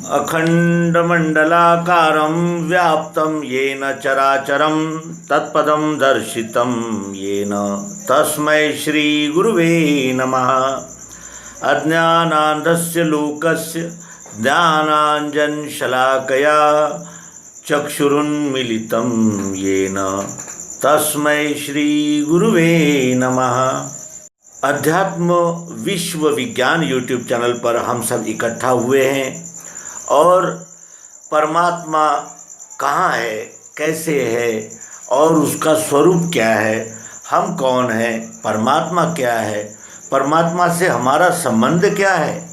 अखंडमंडलाकारं व्याप्तं येन चराचरं तत्पदं दर्शितं येन तस्मै श्रीगुरुवे नमः। अज्ञानान्धस्य लोकस्य ज्ञानाञ्जनशलाकया चक्षुरुन्मीलितं येन तस्मै श्रीगुरुवे नमः। अध्यात्म विश्व विज्ञान यूट्यूब चैनल पर हम सब इकट्ठा हुए हैं और परमात्मा कहाँ है, कैसे है और उसका स्वरूप क्या है, हम कौन हैं, परमात्मा क्या है, परमात्मा से हमारा संबंध क्या है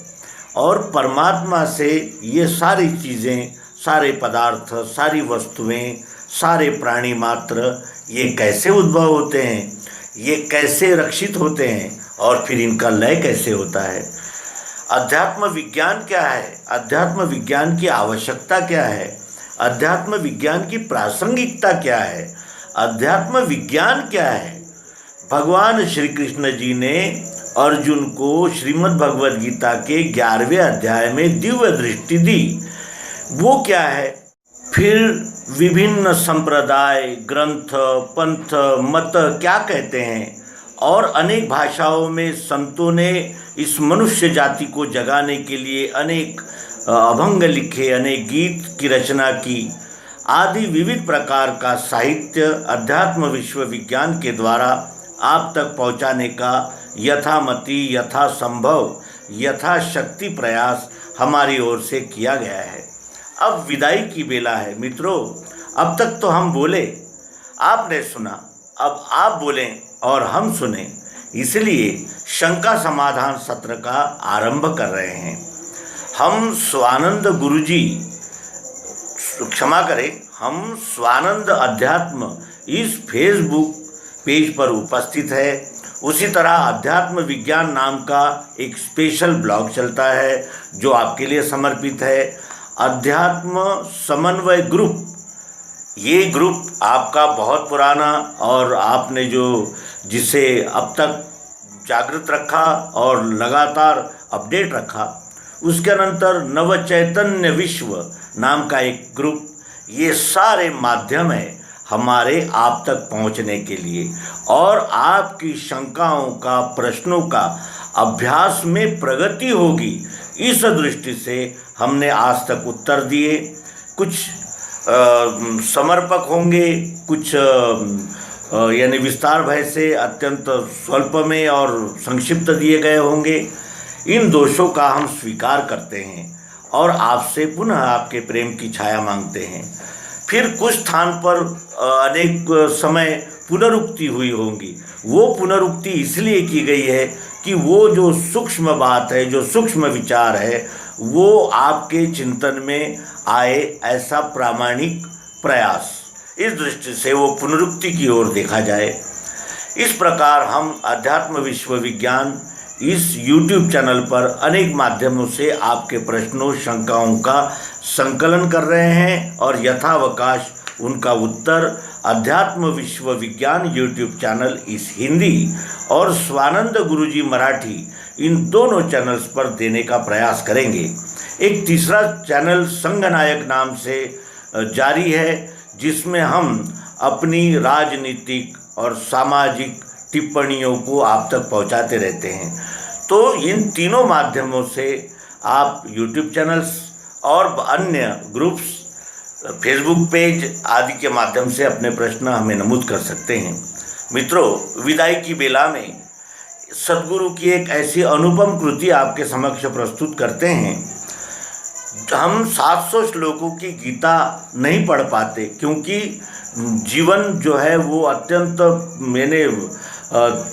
और परमात्मा से ये सारी चीज़ें, सारे पदार्थ, सारी वस्तुएं, सारे प्राणी मात्र ये कैसे उद्भव होते हैं, ये कैसे रक्षित होते हैं और फिर इनका लय कैसे होता है। अध्यात्म विज्ञान क्या है, अध्यात्म विज्ञान की आवश्यकता क्या है, अध्यात्म विज्ञान की प्रासंगिकता क्या है, अध्यात्म विज्ञान क्या है। भगवान श्री कृष्ण जी ने अर्जुन को श्रीमद् भगवद गीता के 11वें अध्याय में दिव्य दृष्टि दी। वो क्या है? फिर विभिन्न संप्रदाय, ग्रंथ, पंथ, मत क्या कहते हैं और अनेक भाषाओं में संतों ने इस मनुष्य जाति को जगाने के लिए अनेक अभंग लिखे, अनेक गीत की रचना की, आदि विविध प्रकार का साहित्य अध्यात्म विश्व विज्ञान के द्वारा आप तक पहुंचाने का यथामति, यथासंभव, यथाशक्ति प्रयास हमारी ओर से किया गया है। अब विदाई की बेला है मित्रों। अब तक तो हम बोले, आपने सुना, अब आप बोलें और हम सुने। इसलिए शंका समाधान सत्र का आरंभ कर रहे हैं। हम स्वानंद गुरुजी, क्षमा करें, हम स्वानंद अध्यात्म इस फेसबुक पेज पर उपस्थित है। उसी तरह अध्यात्म विज्ञान नाम का एक स्पेशल ब्लॉग चलता है जो आपके लिए समर्पित है। अध्यात्म समन्वय ग्रुप, ये ग्रुप आपका बहुत पुराना और आपने जिसे अब तक जागृत रखा और लगातार अपडेट रखा। उसके अनंतर नव चैतन्य विश्व नाम का एक ग्रुप, ये सारे माध्यम है हमारे आप तक पहुंचने के लिए और आपकी शंकाओं का, प्रश्नों का अभ्यास में प्रगति होगी, इस दृष्टि से हमने आज तक उत्तर दिए। कुछ समर्पक होंगे, कुछ यानी विस्तार भय से अत्यंत स्वल्प में और संक्षिप्त दिए गए होंगे। इन दोषों का हम स्वीकार करते हैं और आपसे पुनः आपके प्रेम की छाया मांगते हैं। फिर कुछ स्थान पर अनेक समय पुनरुक्ति हुई होंगी। वो पुनरुक्ति इसलिए की गई है कि वो जो सूक्ष्म बात है, जो सूक्ष्म विचार है, वो आपके चिंतन में आए, ऐसा प्रामाणिक प्रयास, इस दृष्टि से वो पुनरुक्ति की ओर देखा जाए। इस प्रकार हम अध्यात्म विश्व विज्ञान इस YouTube चैनल पर अनेक माध्यमों से आपके प्रश्नों, शंकाओं का संकलन कर रहे हैं और यथावकाश उनका उत्तर अध्यात्म विश्व विज्ञान YouTube चैनल इस हिंदी और स्वानंद गुरुजी मराठी, इन दोनों चैनल्स पर देने का प्रयास करेंगे। एक तीसरा चैनल संघनायक नाम से जारी है, जिसमें हम अपनी राजनीतिक और सामाजिक टिप्पणियों को आप तक पहुंचाते रहते हैं। तो इन तीनों माध्यमों से आप YouTube चैनल्स और अन्य ग्रुप्स, फेसबुक पेज आदि के माध्यम से अपने प्रश्न हमें नमूद कर सकते हैं। मित्रों, विदाई की बेला में सद्गुरु की एक ऐसी अनुपम कृति आपके समक्ष प्रस्तुत करते हैं। हम 700 श्लोकों की गीता नहीं पढ़ पाते क्योंकि जीवन जो है वो अत्यंत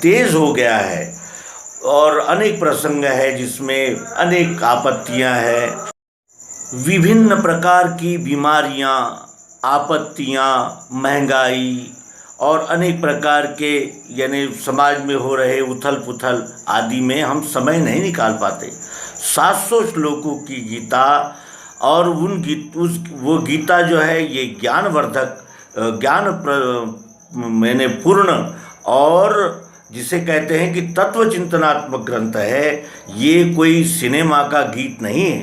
तेज हो गया है और अनेक प्रसंग है जिसमें अनेक आपत्तियां हैं, विभिन्न प्रकार की बीमारियां, आपत्तियां, महंगाई और अनेक प्रकार के यानी समाज में हो रहे उथल पुथल आदि में हम समय नहीं निकाल पाते। 700 श्लोकों की गीता और वो गीता जो है ये ज्ञानवर्धक, पूर्ण और जिसे कहते हैं कि तत्व चिंतनात्मक ग्रंथ है। ये कोई सिनेमा का गीत नहीं है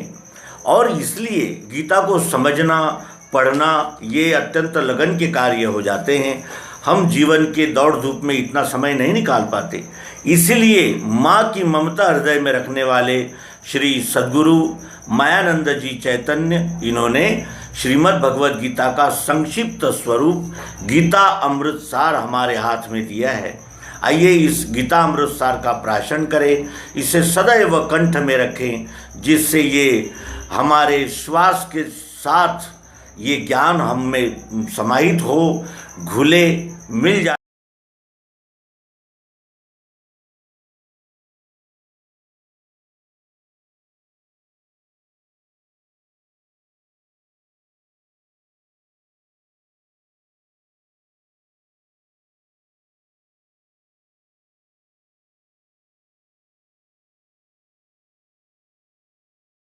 और इसलिए गीता को समझना, पढ़ना ये अत्यंत लगन के कार्य हो जाते हैं। हम जीवन के दौड़ धूप में इतना समय नहीं निकाल पाते। इसलिए माँ की ममता हृदय में रखने वाले श्री सद्गुरु मायानंद जी चैतन्य, इन्होंने श्रीमद् भगवद गीता का संक्षिप्त स्वरूप गीता अमृत सार हमारे हाथ में दिया है। आइए इस गीता अमृत सार का प्राशन करें, इसे सदैव कंठ में रखें, जिससे ये हमारे श्वास के साथ ये ज्ञान हम में समाहित हो, घुले, मिल जाए।